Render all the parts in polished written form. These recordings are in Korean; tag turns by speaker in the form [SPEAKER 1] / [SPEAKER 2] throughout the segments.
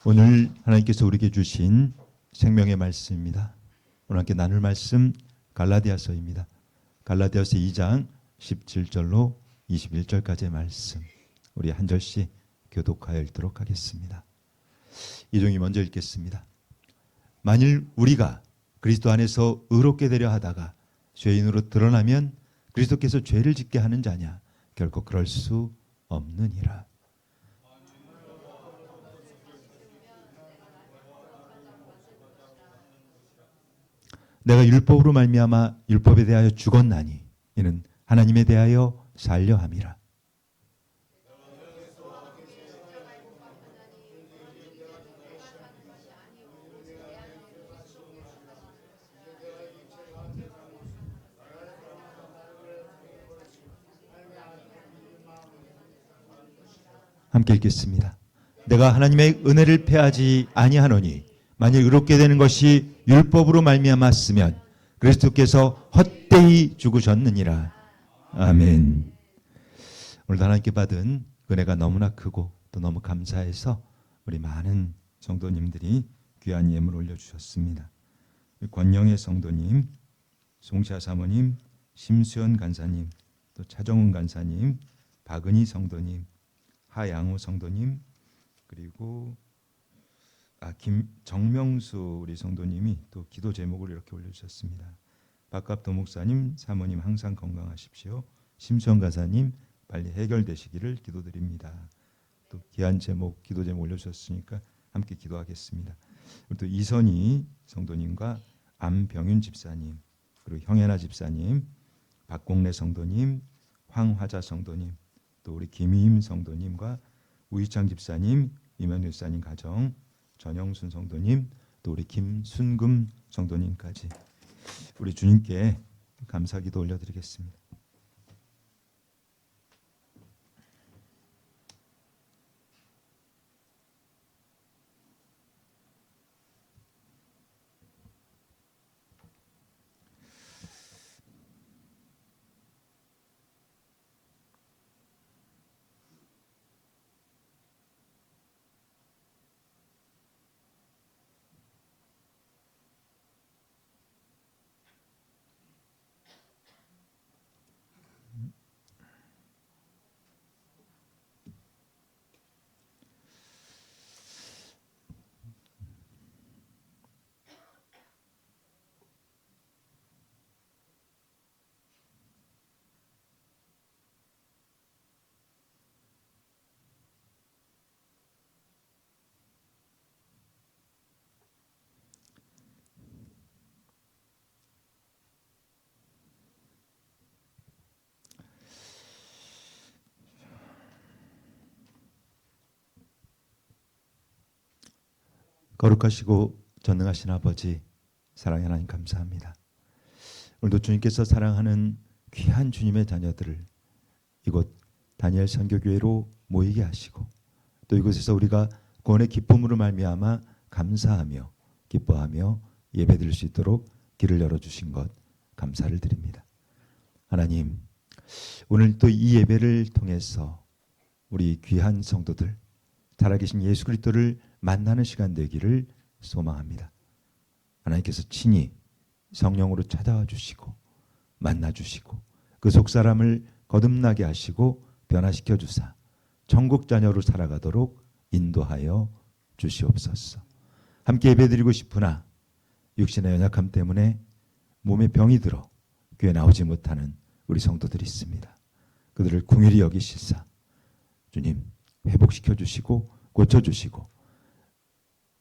[SPEAKER 1] 오늘 하나님께서 우리에게 주신 생명의 말씀입니다. 오늘 함께 나눌 말씀 갈라디아서입니다. 갈라디아서 2장 17절로 21절까지의 말씀, 우리 한 절씩 교독하여 읽도록 하겠습니다. 이종이 먼저 읽겠습니다. 만일 우리가 그리스도 안에서 의롭게 되려 하다가 죄인으로 드러나면 그리스도께서 죄를 짓게 하는 자냐? 결코 그럴 수 없느니라. 내가 율법으로 말미암아 율법에 대하여 죽었나니 이는 하나님에 대하여 살려 함이라. 함께 읽겠습니다. 내가 하나님의 은혜를 패하지 아니하노니 만일 의롭게 되는 것이 율법으로 말미암았으면 그리스도께서 헛되이 죽으셨느니라. 아멘. 오늘도 하나님께 받은 은혜가 너무나 크고 또 너무 감사해서 우리 많은 성도님들이 귀한 예물 올려주셨습니다. 권영애 성도님, 송시아 사모님, 심수연 간사님, 또 차정훈 간사님, 박은희 성도님, 하양호 성도님, 그리고 정명수 우리 성도님이 또 기도 제목을 이렇게 올려주셨습니다. 박갑도 목사님, 사모님 항상 건강하십시오. 심수영 가사님 빨리 해결되시기를 기도드립니다. 또 귀한 제목, 기도 제목 올려주셨으니까 함께 기도하겠습니다. 그리고 또 이선희 성도님과 안병윤 집사님, 그리고 형애나 집사님, 박공래 성도님, 황화자 성도님, 또 우리 김희임 성도님과 우희창 집사님, 이면우 집사님 가정, 전영순 성도님, 또 우리 김순금 성도님까지 우리 주님께 감사기도 올려드리겠습니다. 거룩하시고 전능하신 아버지, 사랑의 하나님 감사합니다. 오늘도 주님께서 사랑하는 귀한 주님의 자녀들을 이곳 다니엘 선교교회로 모이게 하시고 또 이곳에서 우리가 구원의 기쁨으로 말미암아 감사하며 기뻐하며 예배드릴 수 있도록 길을 열어주신 것 감사를 드립니다. 하나님, 오늘 또 이 예배를 통해서 우리 귀한 성도들, 살아계신 예수 그리스도를 만나는 시간 되기를 소망합니다. 하나님께서 친히 성령으로 찾아와 주시고 만나 주시고 그 속사람을 거듭나게 하시고 변화시켜 주사 천국 자녀로 살아가도록 인도하여 주시옵소서. 함께 예배드리고 싶으나 육신의 연약함 때문에 몸에 병이 들어 교회 나오지 못하는 우리 성도들이 있습니다. 그들을 긍휼히 여기시사 주님 회복시켜 주시고 고쳐주시고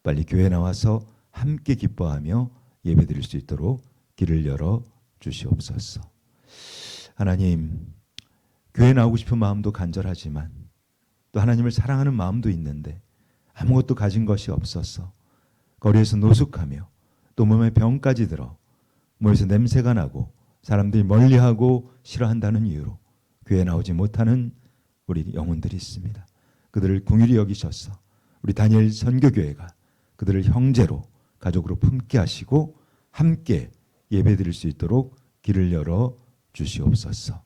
[SPEAKER 1] 빨리 교회에 나와서 함께 기뻐하며 예배드릴 수 있도록 길을 열어 주시옵소서. 하나님, 교회에 나오고 싶은 마음도 간절하지만 또 하나님을 사랑하는 마음도 있는데 아무것도 가진 것이 없어서 거리에서 노숙하며 또 몸에 병까지 들어 몸에서 냄새가 나고 사람들이 멀리하고 싫어한다는 이유로 교회에 나오지 못하는 우리 영혼들이 있습니다. 그들을 긍휼히 여기셔서 우리 다니엘 선교교회가 그들을 형제로 가족으로 품게 하시고 함께 예배드릴 수 있도록 길을 열어 주시옵소서.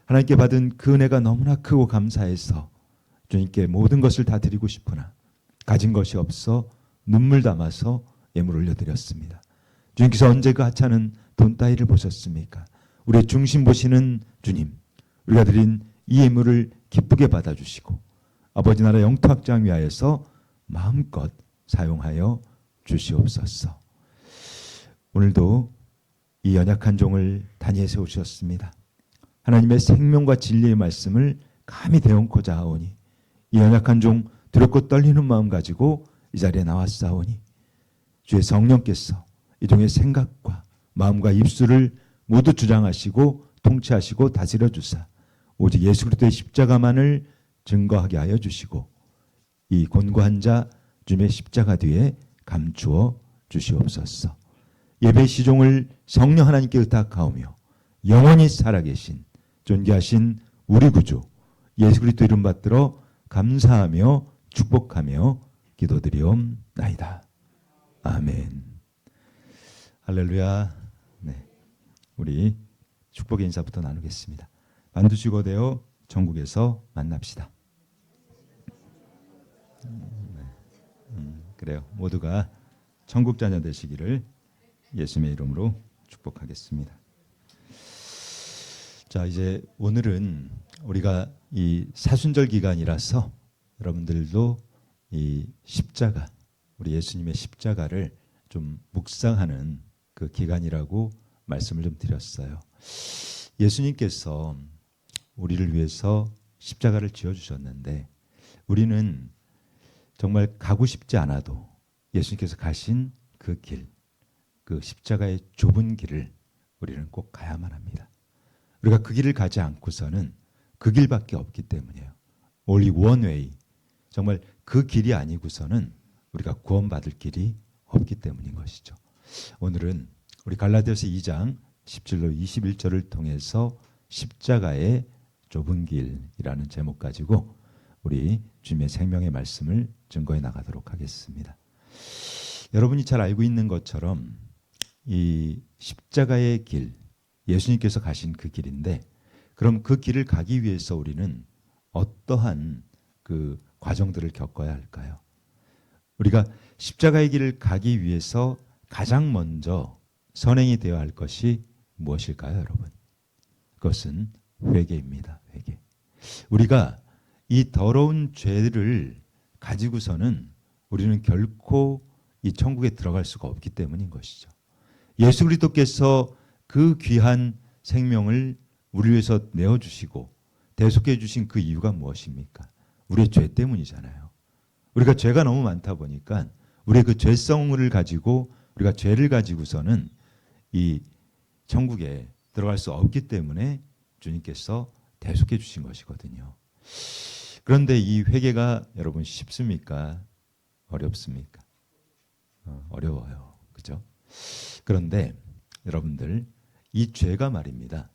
[SPEAKER 1] 하나님께 받은 그 은혜가 너무나 크고 감사해서 주님께 모든 것을 다 드리고 싶으나 가진 것이 없어 눈물 담아서 예물 올려드렸습니다. 주님께서 언제 그 하찮은 돈 따위를 보셨습니까? 우리의 중심 보시는 주님, 우리가 드린 이 예물을 기쁘게 받아주시고 아버지 나라 영토확장 위하여서 마음껏 사용하여 주시옵소서. 오늘도 이 연약한 종을 단위에 세우셨습니다. 하나님의 생명과 진리의 말씀을 감히 대언코자 하오니 이 연약한 종 두렵고 떨리는 마음 가지고 이 자리에 나왔사오니 주의 성령께서 이 종의 생각과 마음과 입술을 모두 주장하시고 통치하시고 다스려 주사 오직 예수 그리스도의 십자가만을 증거하게 하여 주시고 이 곤고한 자 주님의 십자가 뒤에 감추어 주시옵소서. 예배 시종을 성령 하나님께 의탁하오며 영원히 살아계신 존귀하신 우리 구주 예수 그리스도 이름 받들어 감사하며 축복하며 기도드리옵나이다. 아멘. 할렐루야. 네, 우리 축복의 인사부터 나누겠습니다. 만두시고 되어 전국에서 만납시다. 그래요. 모두가 천국 자녀 되시기를 예수님의 이름으로 축복하겠습니다. 자, 이제 오늘은 우리가 이 사순절 기간이라서 여러분들도 이 십자가, 우리 예수님의 십자가를 좀 묵상하는 그 기간이라고 말씀을 좀 드렸어요. 예수님께서 우리를 위해서 십자가를 지어주셨는데 우리는 정말 가고 싶지 않아도 예수님께서 가신 그 길, 그 십자가의 좁은 길을 우리는 꼭 가야만 합니다. 우리가 그 길을 가지 않고서는 그 길밖에 없기 때문이에요. Only one way. 정말 그 길이 아니고서는 우리가 구원받을 길이 없기 때문인 것이죠. 오늘은 우리 갈라디아서 2장 17로 21절을 통해서 십자가의 좁은 길이라는 제목 가지고 우리 주님의 생명의 말씀을 증거해 나가도록 하겠습니다. 여러분이 잘 알고 있는 것처럼 이 십자가의 길, 예수님께서 가신 그 길인데 그럼 그 길을 가기 위해서 우리는 어떠한 그 과정들을 겪어야 할까요? 우리가 십자가의 길을 가기 위해서 가장 먼저 선행이 되어야 할 것이 무엇일까요, 여러분? 그것은 회개입니다. 회개. 우리가 이 더러운 죄를 가지고서는 우리는 결코 이 천국에 들어갈 수가 없기 때문인 것이죠. 예수 그리스도께서 그 귀한 생명을 우리 위해서 내어주시고 대속해 주신 그 이유가 무엇입니까? 우리의 죄 때문이잖아요. 우리가 죄가 너무 많다 보니까 우리의 그 죄성을 가지고 우리가 죄를 가지고서는 이 천국에 들어갈 수 없기 때문에 주님께서 대속해 주신 것이거든요. 그런데 이 회개가 여러분 쉽습니까? 어렵습니까? 어려워요. 그죠? 그런데 여러분들 이 죄가 말입니다.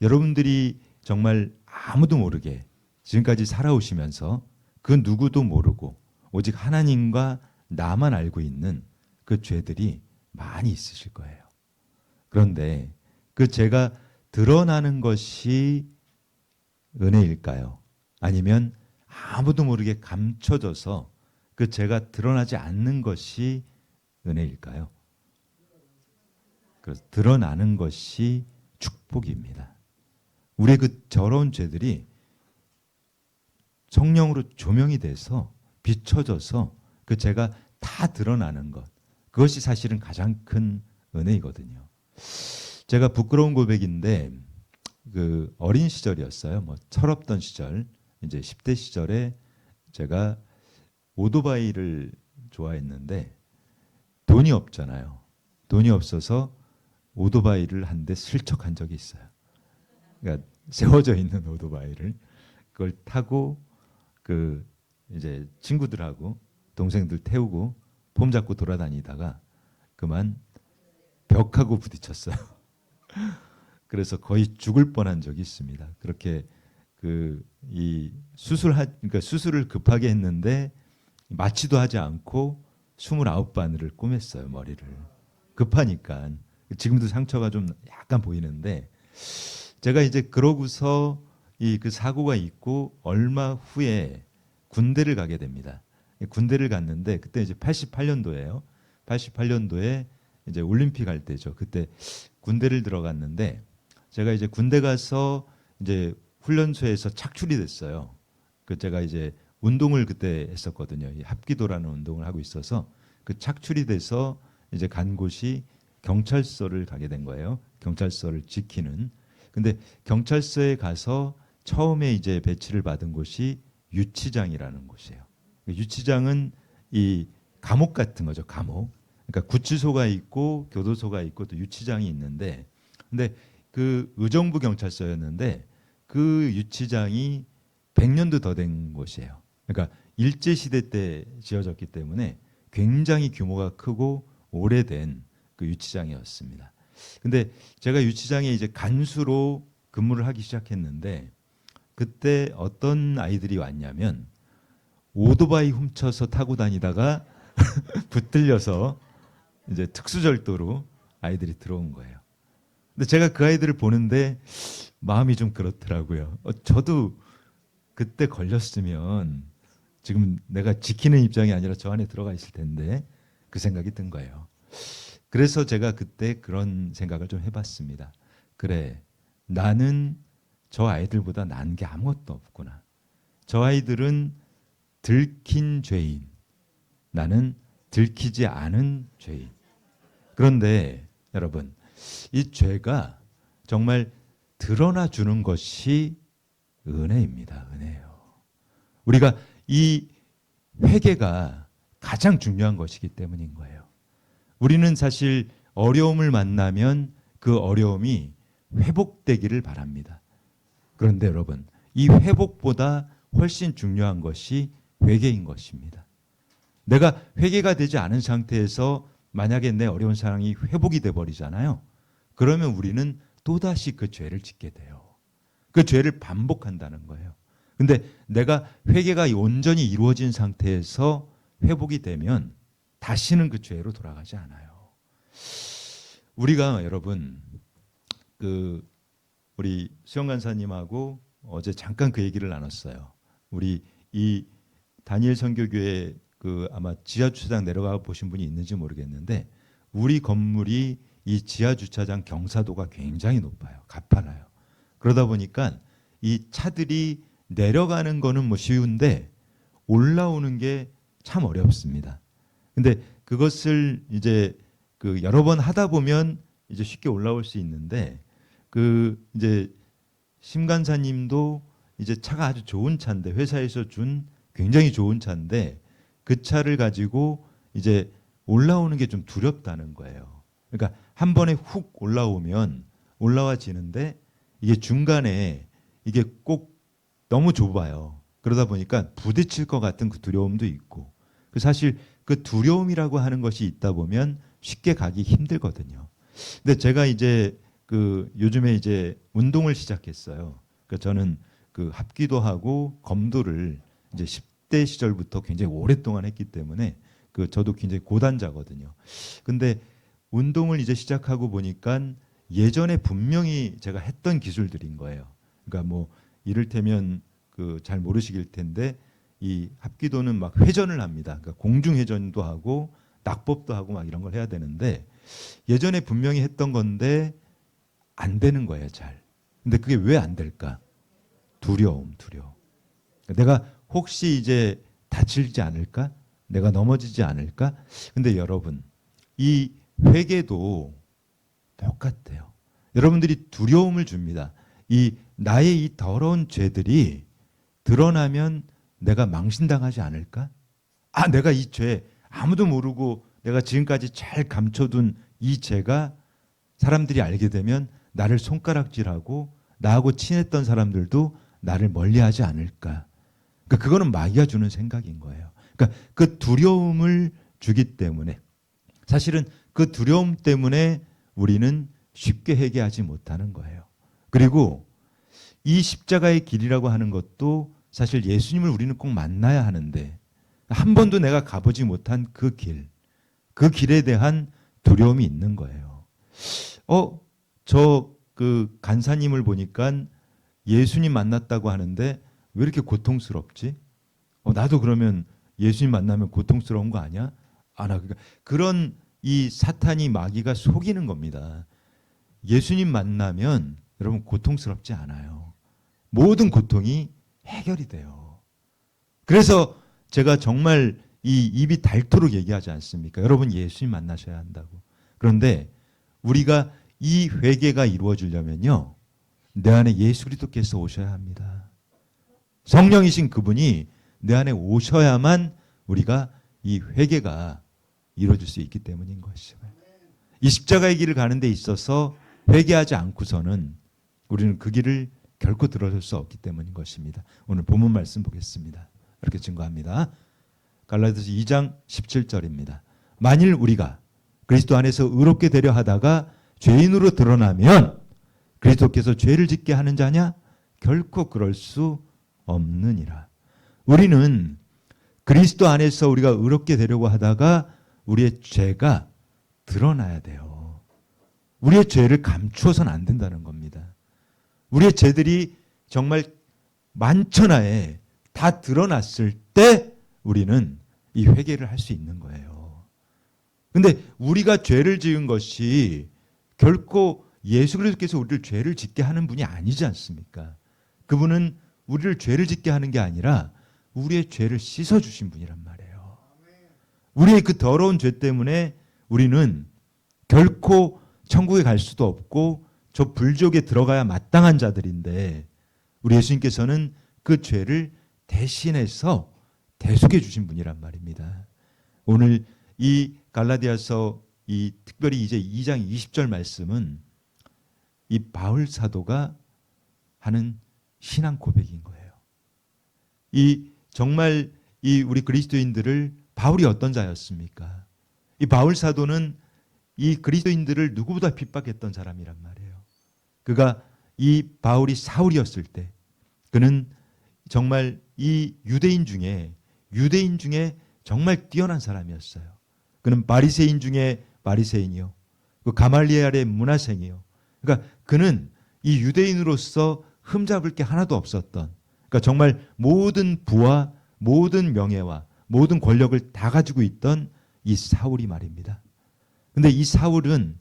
[SPEAKER 1] 여러분들이 정말 아무도 모르게 지금까지 살아오시면서 그 누구도 모르고 오직 하나님과 나만 알고 있는 그 죄들이 많이 있으실 거예요. 그런데 그 죄가 드러나는 것이 은혜일까요? 아니면 아무도 모르게 감춰져서 그 죄가 드러나지 않는 것이 은혜일까요? 그래서 드러나는 것이 축복입니다. 우리의 그 더러운 죄들이 성령으로 조명이 돼서 비춰져서 그 죄가 다 드러나는 것, 그것이 사실은 가장 큰 은혜이거든요. 제가 부끄러운 고백인데 그 어린 시절이었어요. 뭐 철없던 시절, 이제 10대 시절에 제가 오토바이를 좋아했는데 돈이 없잖아요. 돈이 없어서 오토바이를 한 대 슬쩍 한 적이 있어요. 그러니까 세워져 있는 오토바이를 그걸 타고 그 이제 친구들하고 동생들 태우고 폼 잡고 돌아다니다가 그만 벽하고 부딪혔어요. 그래서 거의 죽을 뻔한 적이 있습니다. 그렇게 그 이 그러니까 수술을 급하게 했는데 마취도 하지 않고 29바늘을 꿰맸어요, 머리를. 급하니까. 지금도 상처가 좀 약간 보이는데 제가 이제 그러고서 이 그 사고가 있고 얼마 후에 군대를 가게 됩니다. 군대를 갔는데 그때 이제 88년도예요. 88년도에 이제 올림픽 할 때죠. 그때 군대를 들어갔는데 제가 이제 군대 가서 이제 훈련소에서 착출이 됐어요. 그 제가 이제 운동을 그때 했었거든요. 이 합기도라는 운동을 하고 있어서 그 착출이 돼서 이제 간 곳이 경찰서를 가게 된 거예요. 경찰서를 지키는. 근데 경찰서에 가서 처음에 이제 배치를 받은 곳이 유치장이라는 곳이에요. 유치장은 이 감옥 같은 거죠. 감옥. 그러니까 구치소가 있고 교도소가 있고 또 유치장이 있는데, 근데 그 의정부 경찰서였는데 그 유치장이 100년도 더 된 곳이에요. 그러니까 일제 시대 때 지어졌기 때문에 굉장히 규모가 크고 오래된 그 유치장이었습니다. 근데 제가 유치장에 이제 간수로 근무를 하기 시작했는데 그때 어떤 아이들이 왔냐면 오토바이 훔쳐서 타고 다니다가 붙들려서 이제 특수절도로 아이들이 들어온 거예요. 근데 제가 그 아이들을 보는데 마음이 좀 그렇더라고요. 저도 그때 걸렸으면 지금 내가 지키는 입장이 아니라 저 안에 들어가 있을 텐데 그 생각이 든 거예요. 그래서 제가 그때 그런 생각을 좀 해봤습니다. 그래, 나는 저 아이들보다 나은 게 아무것도 없구나. 저 아이들은 들킨 죄인, 나는 들키지 않은 죄인. 그런데 여러분, 이 죄가 정말 드러나 주는 것이 은혜입니다. 은혜예요. 우리가 이 회개가 가장 중요한 것이기 때문인 거예요. 우리는 사실 어려움을 만나면 그 어려움이 회복되기를 바랍니다. 그런데 여러분, 이 회복보다 훨씬 중요한 것이 회개인 것입니다. 내가 회개가 되지 않은 상태에서 만약에 내 어려운 상황이 회복이 돼 버리잖아요. 그러면 우리는 또다시 그 죄를 짓게 돼요. 그 죄를 반복한다는 거예요. 근데 내가 회개가 온전히 이루어진 상태에서 회복이 되면 다시는 그 죄로 돌아가지 않아요. 우리가 여러분 우리 수영 간사님하고 어제 잠깐 그 얘기를 나눴어요. 우리 이 다니엘 선교교회 아마 지하 주차장 내려가 보신 분이 있는지 모르겠는데 우리 건물이 이 지하 주차장 경사도가 굉장히 높아요. 가파라요. 그러다 보니까 이 차들이 내려가는 거는 뭐 쉬운데 올라오는 게 참 어렵습니다. 근데 그것을 이제 여러 번 하다 보면 이제 쉽게 올라올 수 있는데 이제 심간사님도 이제 차가 아주 좋은 차인데 회사에서 준 굉장히 좋은 차인데 그 차를 가지고 이제 올라오는 게 좀 두렵다는 거예요. 그러니까 한 번에 훅 올라오면 올라와지는데 이게 중간에 이게 꼭 너무 좁아요. 그러다 보니까 부딪힐 것 같은 그 두려움도 있고 사실 그 두려움이라고 하는 것이 있다 보면 쉽게 가기 힘들거든요. 근데 제가 이제 요즘에 이제 운동을 시작했어요. 그러니까 저는 합기도 하고 검도를 이제 10대 시절부터 굉장히 오랫동안 했기 때문에 저도 굉장히 고단자거든요. 근데 운동을 이제 시작하고 보니까 예전에 분명히 제가 했던 기술들인 거예요. 그러니까 뭐 이를테면 잘 모르시길 텐데 이 합기도는 막 회전을 합니다. 그러니까 공중 회전도 하고 낙법도 하고 막 이런 걸 해야 되는데 예전에 분명히 했던 건데 안 되는 거예요, 잘. 근데 그게 왜 안 될까? 두려움. 내가 혹시 이제 다치지 않을까? 내가 넘어지지 않을까? 근데 여러분, 이 회개도 똑같아요. 여러분들이 두려움을 줍니다. 나의 이 더러운 죄들이 드러나면 내가 망신당하지 않을까? 내가 이 죄 아무도 모르고 내가 지금까지 잘 감춰둔 이 죄가 사람들이 알게 되면 나를 손가락질하고 나하고 친했던 사람들도 나를 멀리하지 않을까? 그러니까 그거는 마귀가 주는 생각인 거예요. 그러니까 그 두려움을 주기 때문에 사실은 그 두려움 때문에 우리는 쉽게 회개하지 못하는 거예요. 그리고 이 십자가의 길이라고 하는 것도 사실 예수님을 우리는 꼭 만나야 하는데 한 번도 내가 가보지 못한 그 길에 대한 두려움이 있는 거예요. 저 간사님을 보니까 예수님 만났다고 하는데 왜 이렇게 고통스럽지? 나도 그러면 예수님 만나면 고통스러운 거 아니야? 그러니까 그런 이 사탄이 마귀가 속이는 겁니다. 예수님 만나면 여러분 고통스럽지 않아요. 모든 고통이 해결이 돼요. 그래서 제가 정말 이 입이 닳도록 얘기하지 않습니까? 여러분 예수님 만나셔야 한다고. 그런데 우리가 이 회개가 이루어지려면요, 내 안에 예수 그리스도께서 오셔야 합니다. 성령이신 그분이 내 안에 오셔야만 우리가 이 회개가 이루어질 수 있기 때문인 것이죠. 이 십자가의 길을 가는 데 있어서 회개하지 않고서는 우리는 그 길을 결코 들어설 수 없기 때문인 것입니다. 오늘 본문 말씀 보겠습니다. 이렇게 증거합니다. 갈라디아서 2장 17절입니다. 만일 우리가 그리스도 안에서 의롭게 되려 하다가 죄인으로 드러나면 그리스도께서 죄를 짓게 하는 자냐? 결코 그럴 수 없느니라. 우리는 그리스도 안에서 우리가 의롭게 되려고 하다가 우리의 죄가 드러나야 돼요. 우리의 죄를 감추어서는 안 된다는 겁니다. 우리의 죄들이 정말 만천하에 다 드러났을 때 우리는 이 회개를 할 수 있는 거예요. 근데 우리가 죄를 지은 것이 결코 예수 그리스도께서 우리를 죄를 짓게 하는 분이 아니지 않습니까? 그분은 우리를 죄를 짓게 하는 게 아니라 우리의 죄를 씻어주신 분이란 말이에요. 우리의 그 더러운 죄 때문에 우리는 결코 천국에 갈 수도 없고 저 불지옥에 들어가야 마땅한 자들인데 우리 예수님께서는 그 죄를 대신해서 대속해 주신 분이란 말입니다. 오늘 이 갈라디아서 이 특별히 이제 2장 20절 말씀은 이 바울 사도가 하는 신앙 고백인 거예요. 이 정말 이 우리 그리스도인들을 바울이 어떤 자였습니까? 이 바울 사도는 이 그리스도인들을 누구보다 핍박했던 사람이란 말이에요. 그가 이 바울이 사울이었을 때 그는 정말 이 유대인 중에 정말 뛰어난 사람이었어요. 그는 바리새인 중에 바리새인이요. 그 가말리엘의 문화생이요. 그러니까 그는 이 유대인으로서 흠잡을 게 하나도 없었던, 그러니까 정말 모든 부와 모든 명예와 모든 권력을 다 가지고 있던 이 사울이 말입니다. 근데 이 사울은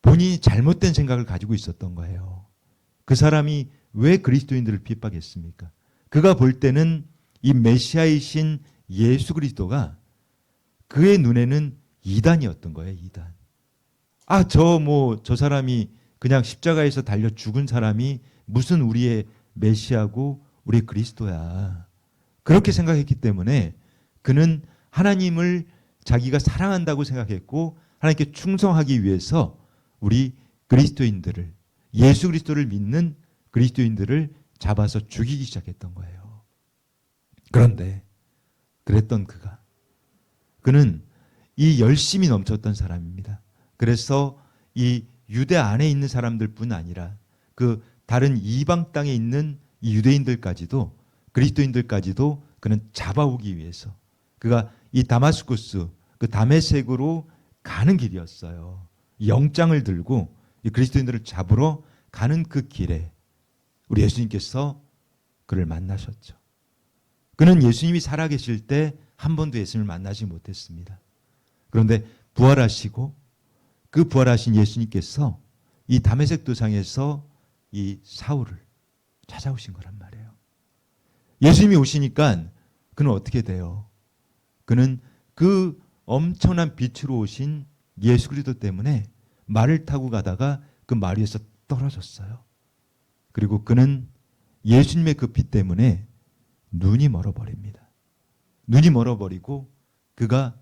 [SPEAKER 1] 본인이 잘못된 생각을 가지고 있었던 거예요. 그 사람이 왜 그리스도인들을 핍박했습니까? 그가 볼 때는 이 메시아이신 예수 그리스도가 그의 눈에는 이단이었던 거예요. 이단. 저 사람이 그냥 십자가에서 달려 죽은 사람이 무슨 우리의 메시아고 우리 그리스도야. 그렇게 생각했기 때문에 그는 하나님을 자기가 사랑한다고 생각했고 하나님께 충성하기 위해서 우리 그리스도인들을, 예수 그리스도를 믿는 그리스도인들을 잡아서 죽이기 시작했던 거예요. 그런데 그랬던 그는 이 열심이 넘쳤던 사람입니다. 그래서 이 유대 안에 있는 사람들뿐 아니라 그 다른 이방 땅에 있는 이 유대인들까지도, 그리스도인들까지도 그는 잡아오기 위해서 그가 이 다마스쿠스, 그 다메섹으로 가는 길이었어요. 영장을 들고 이 그리스도인들을 잡으러 가는 그 길에 우리 예수님께서 그를 만나셨죠. 그는 예수님이 살아계실 때 한 번도 예수님을 만나지 못했습니다. 그런데 부활하시고 그 부활하신 예수님께서 이 다메섹 도상에서 이 사울을 찾아오신 거란 말이에요. 예수님이 오시니까 그는 어떻게 돼요? 그는 그 엄청난 빛으로 오신 예수 그리스도 때문에 말을 타고 가다가 그 말 위에서 떨어졌어요. 그리고 그는 예수님의 그 빛 때문에 눈이 멀어버립니다. 눈이 멀어버리고 그가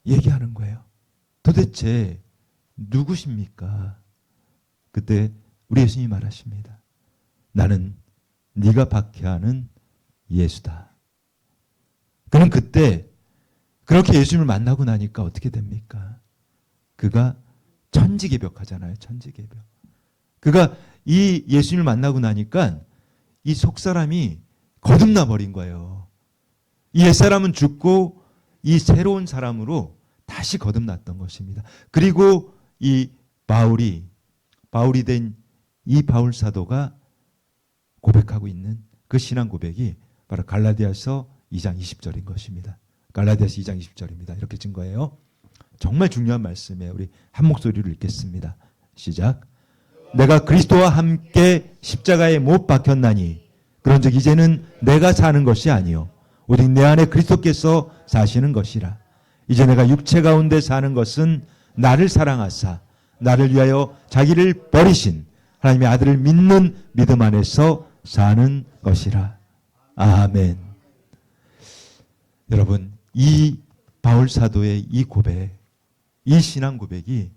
[SPEAKER 1] 얘기하는 거예요. 도대체 누구십니까? 그때 우리 예수님이 말하십니다. 나는 네가 박해하는 예수다. 그는 그때 그렇게 예수님을 만나고 나니까 어떻게 됩니까? 그가 천지개벽하잖아요. 천지개벽. 그가 이 예수님을 만나고 나니까 이 속사람이 거듭나 버린 거예요. 이 옛사람은 죽고 이 새로운 사람으로 다시 거듭났던 것입니다. 그리고 이 바울이 된 이 바울 사도가 고백하고 있는 그 신앙 고백이 바로 갈라디아서 2장 20절인 것입니다. 갈라디아서 2장 20절입니다. 이렇게 진 거예요. 정말 중요한 말씀이에요. 우리 한 목소리로 읽겠습니다. 시작. 내가 그리스도와 함께 십자가에 못 박혔나니 그런즉 이제는 내가 사는 것이 아니요 오직 내 안에 그리스도께서 사시는 것이라. 이제 내가 육체 가운데 사는 것은 나를 사랑하사 나를 위하여 자기를 버리신 하나님의 아들을 믿는 믿음 안에서 사는 것이라. 아멘. 여러분, 이 바울 사도의 이 고백, 이 신앙 고백이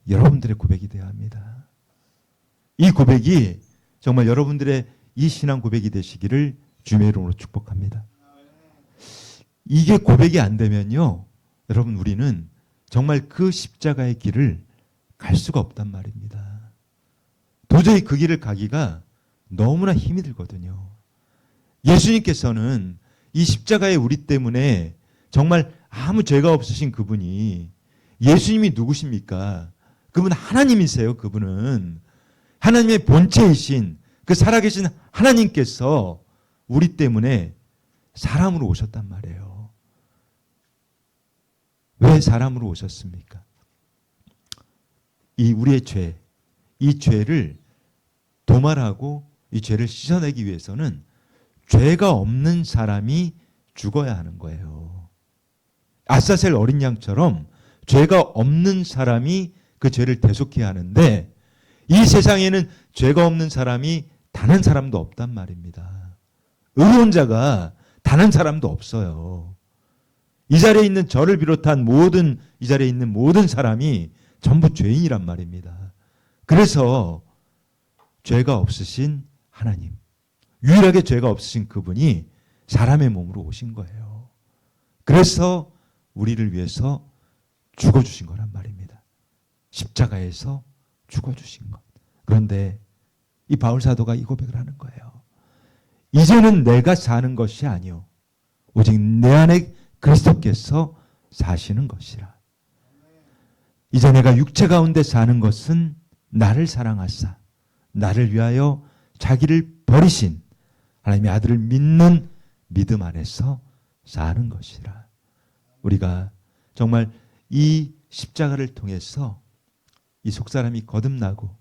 [SPEAKER 1] 여러분들의 고백이 되어야 합니다. 이 고백이 정말 여러분들의 이 신앙 고백이 되시기를 주님의 이름으로 축복합니다. 이게 고백이 안 되면요, 여러분, 우리는 정말 그 십자가의 길을 갈 수가 없단 말입니다. 도저히 그 길을 가기가 너무나 힘이 들거든요. 예수님께서는 이 십자가의 우리 때문에 정말 아무 죄가 없으신 그분이, 예수님이 누구십니까? 그분 하나님이세요. 그분은 하나님의 본체이신 그 살아계신 하나님께서 우리 때문에 사람으로 오셨단 말이에요. 왜 사람으로 오셨습니까? 이 우리의 죄, 이 죄를 도말하고 이 죄를 씻어내기 위해서는 죄가 없는 사람이 죽어야 하는 거예요. 아사셀 어린 양처럼 죄가 없는 사람이 그 죄를 대속해야 하는데, 이 세상에는 죄가 없는 사람이 단 한 사람도 없단 말입니다. 의로운 자가 단 한 사람도 없어요. 이 자리에 있는 저를 비롯한 이 자리에 있는 모든 사람이 전부 죄인이란 말입니다. 그래서 죄가 없으신 하나님, 유일하게 죄가 없으신 그분이 사람의 몸으로 오신 거예요. 그래서 우리를 위해서 죽어주신 거란 말입니다. 십자가에서 죽어주신 것. 그런데 이 바울 사도가 이 고백을 하는 거예요. 이제는 내가 사는 것이 아니요 오직 내 안에 그리스도께서 사시는 것이라. 이제 내가 육체 가운데 사는 것은 나를 사랑하사 나를 위하여 자기를 버리신 하나님의 아들을 믿는 믿음 안에서 사는 것이라. 우리가 정말 이 십자가를 통해서 이 속사람이 거듭나고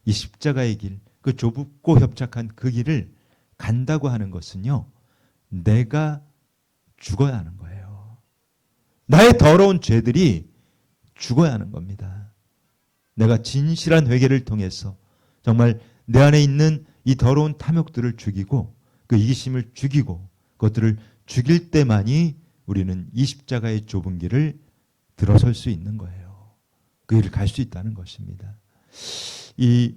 [SPEAKER 1] 이 십자가의 길, 그 좁고 협착한 그 길을 간다고 하는 것은요, 내가 죽어야 하는 거예요. 나의 더러운 죄들이 죽어야 하는 겁니다. 내가 진실한 회개를 통해서 정말 내 안에 있는 이 더러운 탐욕들을 죽이고 그 이기심을 죽이고 그것들을 죽일 때만이 우리는 이 십자가의 좁은 길을 들어설 수 있는 거예요. 그 길을 갈 수 있다는 것입니다. 이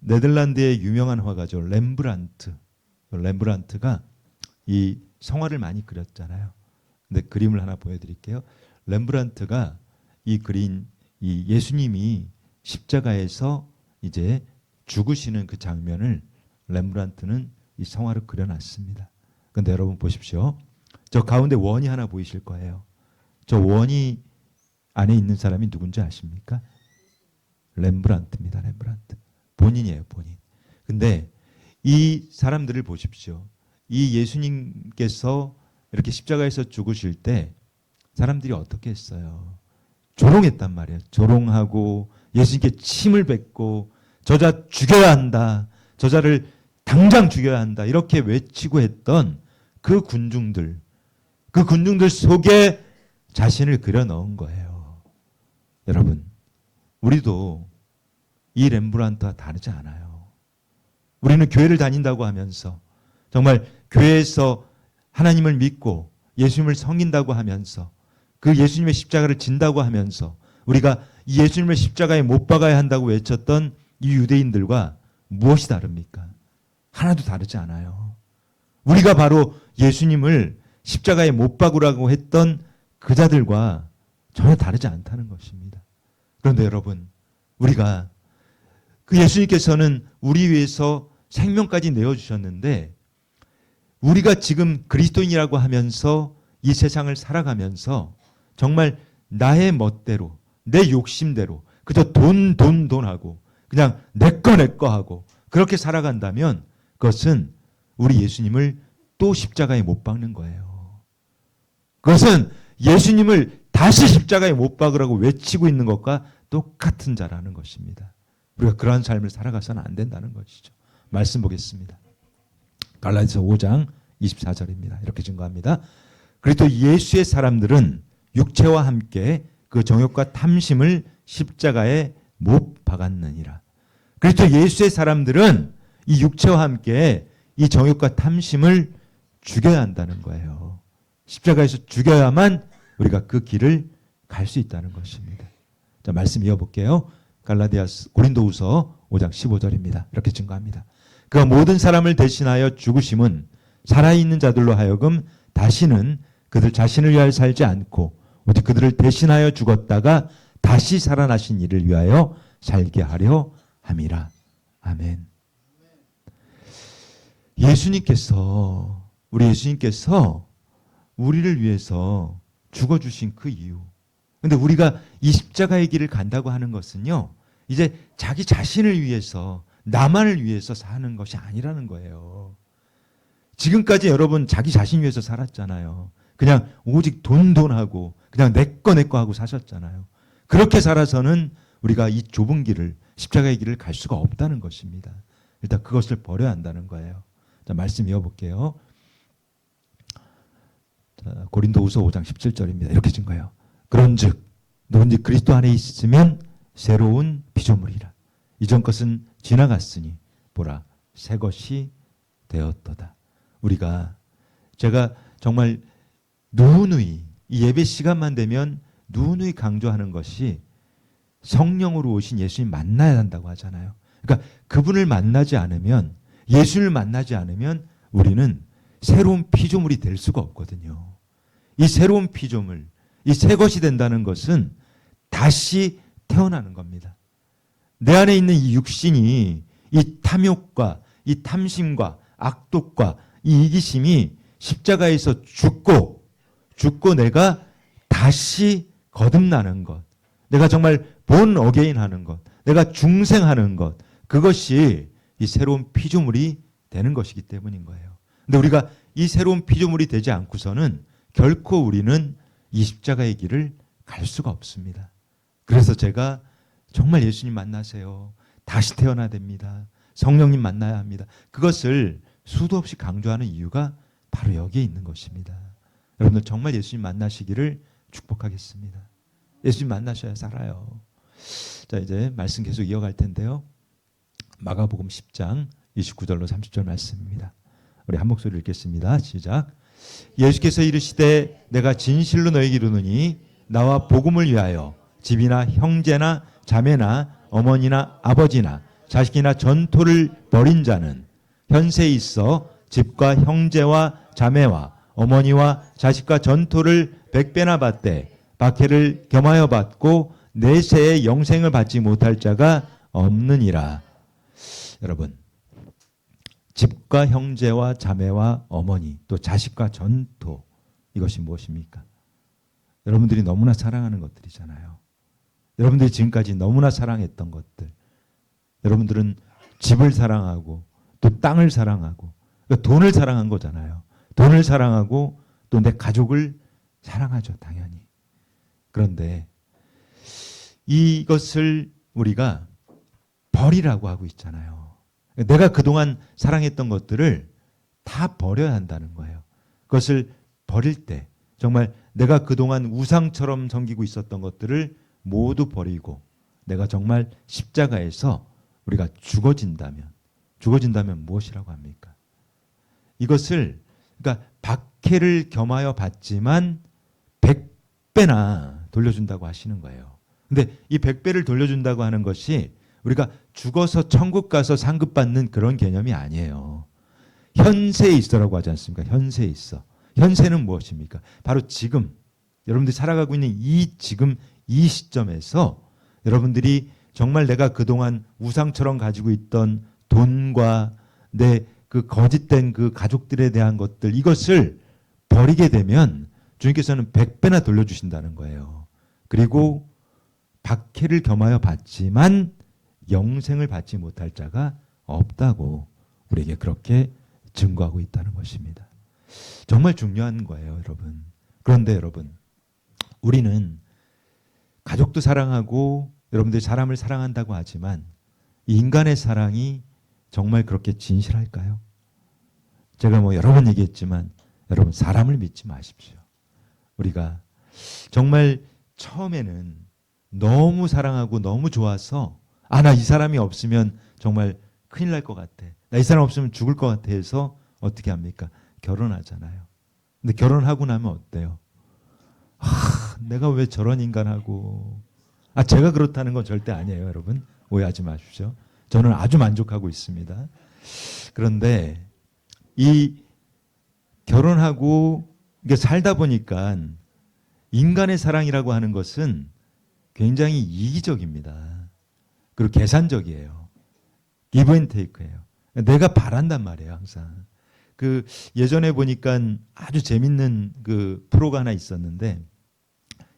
[SPEAKER 1] 네덜란드의 유명한 화가죠. 렘브란트가 이 성화를 많이 그렸잖아요. 근데 그림을 하나 보여드릴게요. 렘브란트가 이 그린 이 예수님이 십자가에서 이제 죽으시는 그 장면을 렘브란트는 이 성화로 그려놨습니다. 그런데 여러분 보십시오. 저 가운데 원이 하나 보이실 거예요. 저 원이 안에 있는 사람이 누군지 아십니까? 렘브란트입니다. 렘브란트. 본인이에요. 본인. 근데 이 사람들을 보십시오. 이 예수님께서 이렇게 십자가에서 죽으실 때 사람들이 어떻게 했어요? 조롱했단 말이에요. 조롱하고 예수님께 침을 뱉고 저자 죽여야 한다. 저자를 당장 죽여야 한다. 이렇게 외치고 했던 그 군중들 속에 자신을 그려 넣은 거예요. 여러분, 우리도 이 렘브란트와 다르지 않아요. 우리는 교회를 다닌다고 하면서 정말 교회에서 하나님을 믿고 예수님을 섬긴다고 하면서 그 예수님의 십자가를 진다고 하면서 우리가 이 예수님을 십자가에 못 박아야 한다고 외쳤던 이 유대인들과 무엇이 다릅니까? 하나도 다르지 않아요. 우리가 바로 예수님을 십자가에 못 박으라고 했던 그 자들과 전혀 다르지 않다는 것입니다. 그런데 여러분, 우리가 그 예수님께서는 우리 위해서 생명까지 내어주셨는데 우리가 지금 그리스도인이라고 하면서 이 세상을 살아가면서 정말 나의 멋대로 내 욕심대로 그저 돈 하고 그냥 내 거 하고 그렇게 살아간다면 그것은 우리 예수님을 또 십자가에 못 박는 거예요. 그것은 예수님을 다시 십자가에 못 박으라고 외치고 있는 것과 똑같은 자라는 것입니다. 우리가 그러한 삶을 살아가서는 안 된다는 것이죠. 말씀 보겠습니다. 갈라디아서 5장 24절입니다. 이렇게 증거합니다. 그리스도 예수의 사람들은 육체와 함께 그 정욕과 탐심을 십자가에 못 박았느니라. 그리스도 예수의 사람들은 이 육체와 함께 이 정욕과 탐심을 죽여야 한다는 거예요. 십자가에서 죽여야만 우리가 그 길을 갈 수 있다는 것입니다. 자, 말씀 이어볼게요. 고린도후서 5장 15절입니다. 이렇게 증거합니다. 그가 모든 사람을 대신하여 죽으심은 살아있는 자들로 하여금 다시는 그들 자신을 위하여 살지 않고 오직 그들을 대신하여 죽었다가 다시 살아나신 이를 위하여 살게 하려 함이라. 아멘. 우리 예수님께서 우리를 위해서 죽어주신 그 이유. 근데 우리가 이 십자가의 길을 간다고 하는 것은요, 이제 자기 자신을 위해서, 나만을 위해서 사는 것이 아니라는 거예요. 지금까지 여러분 자기 자신 위해서 살았잖아요. 그냥 오직 돈하고 그냥 내 거 하고 사셨잖아요. 그렇게 살아서는 우리가 이 좁은 길을, 십자가의 길을 갈 수가 없다는 것입니다. 일단 그것을 버려야 한다는 거예요. 자, 말씀 이어볼게요. 자, 고린도후서 5장 17절입니다. 이렇게 증거해요. 그런즉 누군지 그리스도 안에 있으면 새로운 피조물이라. 이전 것은 지나갔으니 보라 새 것이 되었도다. 제가 정말 누누이 이 예배 시간만 되면 누누이 강조하는 것이 성령으로 오신 예수님 만나야 한다고 하잖아요. 그러니까 그분을 만나지 않으면, 예수를 만나지 않으면 우리는 새로운 피조물이 될 수가 없거든요. 이 새로운 피조물, 이 새 것이 된다는 것은 다시 태어나는 겁니다. 내 안에 있는 이 육신이 이 탐욕과 이 탐심과 악독과 이 이기심이 십자가에서 죽고 내가 다시 거듭나는 것, 내가 정말 본 어게인 하는 것, 내가 중생하는 것, 그것이 이 새로운 피조물이 되는 것이기 때문인 거예요. 근데 우리가 이 새로운 피조물이 되지 않고서는 결코 우리는 이 십자가의 길을 갈 수가 없습니다. 그래서 제가 정말 예수님 만나세요. 다시 태어나야 됩니다. 성령님 만나야 합니다. 그것을 수도 없이 강조하는 이유가 바로 여기에 있는 것입니다. 여러분들 정말 예수님 만나시기를 축복하겠습니다. 예수님 만나셔야 살아요. 자, 이제 말씀 계속 이어갈 텐데요. 마가복음 10장 29절로 30절 말씀입니다. 우리 한 목소리 읽겠습니다. 시작. 예수께서 이르시되 내가 진실로 너희에게 이르노니 나와 복음을 위하여 집이나 형제나 자매나 어머니나 아버지나 자식이나 전토를 벌인 자는 현세에 있어 집과 형제와 자매와 어머니와 자식과 전토를 100배나 받되 박해를 겸하여 받고 내세의 영생을 받지 못할 자가 없느니라. 여러분, 집과 형제와 자매와 어머니 또 자식과 전토, 이것이 무엇입니까? 여러분들이 너무나 사랑하는 것들이잖아요. 여러분들이 지금까지 너무나 사랑했던 것들. 여러분들은 집을 사랑하고 또 땅을 사랑하고 그러니까 돈을 사랑한 거잖아요. 돈을 사랑하고 또 내 가족을 사랑하죠, 당연히. 그런데 이것을 우리가 버리라고 하고 있잖아요. 내가 그동안 사랑했던 것들을 다 버려야 한다는 거예요. 그것을 버릴 때 정말 내가 그동안 우상처럼 섬기고 있었던 것들을 모두 버리고 내가 정말 십자가에서 우리가 죽어진다면 무엇이라고 합니까? 이것을 그러니까 박해를 겸하여 받지만 100배나 돌려준다고 하시는 거예요. 근데 이 100배를 돌려준다고 하는 것이 우리가 죽어서 천국 가서 상급 받는 그런 개념이 아니에요. 현세에 있어라고 하지 않습니까? 현세에 있어. 현세는 무엇입니까? 바로 지금 여러분들이 살아가고 있는 지금 이 시점에서 여러분들이 정말 내가 그동안 우상처럼 가지고 있던 돈과 내 그 거짓된 그 가족들에 대한 것들, 이것을 버리게 되면 주님께서는 100배나 돌려주신다는 거예요. 그리고 박해를 겸하여 받지만 영생을 받지 못할 자가 없다고 우리에게 그렇게 증거하고 있다는 것입니다. 정말 중요한 거예요, 여러분. 그런데 여러분, 우리는 가족도 사랑하고 여러분들이 사람을 사랑한다고 하지만 이 인간의 사랑이 정말 그렇게 진실할까요? 제가 뭐 여러 번 얘기했지만 여러분, 사람을 믿지 마십시오. 우리가 정말 처음에는 너무 사랑하고 너무 좋아서 나 이 사람이 없으면 정말 큰일 날 것 같아, 나 이 사람 없으면 죽을 것 같아 해서 어떻게 합니까? 결혼하잖아요. 근데 결혼하고 나면 어때요? 내가 왜 저런 인간하고. 제가 그렇다는 건 절대 아니에요, 여러분. 오해하지 마십시오. 저는 아주 만족하고 있습니다. 그런데 이 결혼하고 이게 살다 보니까 인간의 사랑이라고 하는 것은 굉장히 이기적입니다. 그리고 계산적이에요. 기브 앤 테이크예요. 내가 바란단 말이에요, 항상. 그 예전에 보니까 아주 재밌는 그 프로가 하나 있었는데,